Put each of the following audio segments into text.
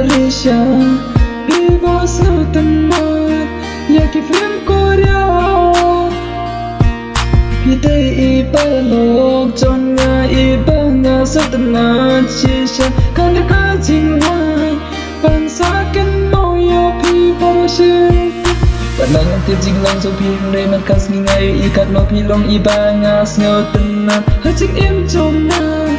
Bangladesh bebas tempat Yaki film Korea Kita ibalok Jonna ibanga setengah Shisha Kanda kajingwai Bangsa ken moyo pi poroshin Pandangan tirjing langsung pinre Makas ngingai ikat no pilong ibangas Ngau tenang hajik im jomna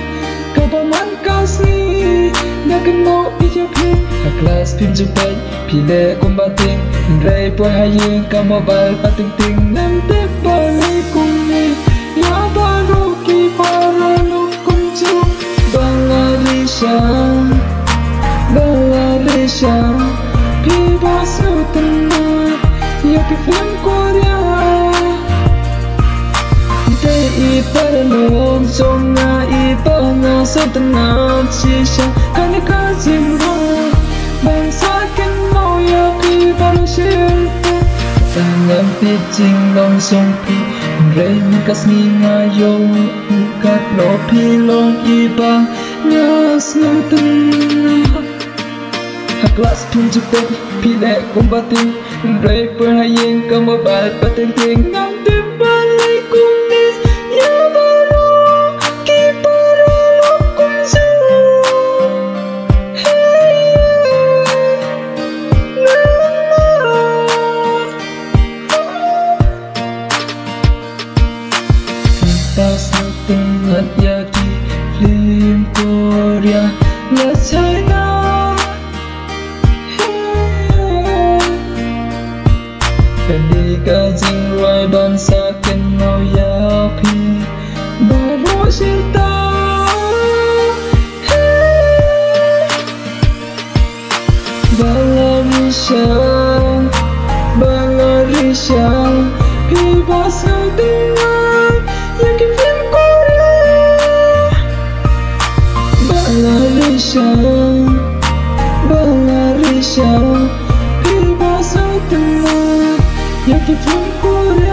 Kapaman kasni Nakan mau iyo pi Kelas pim jupai Pile kumbating Ray po haying kamobal pating ting Nanti balik kumi Ya baru ki paralo kunju Bangladesh Bangladesh Bebas tenang Yaki film Korea Kita ibalok Jonna ibanga setengah Shisha Kani kajimwa Bangsa ken moyo pi barushin Tangan pitching langsung pi Ray mikas ni ngayo Ukat no pilong ibang Ngas ngatengah Kelas tunjukkan pilih kumbating Ray perhayang kamabal pating-ting Nanti balik kumis Ya baru kiparalo kunju Kita setengah yaki film Korea Ya China Ketika jingwai bangsa ken mau yapi Baru cinta Bangladesh Bangladesh Bebas dengan Yaki film Korea Bangladesh Bangladesh Bebas dengan Yaki film Korea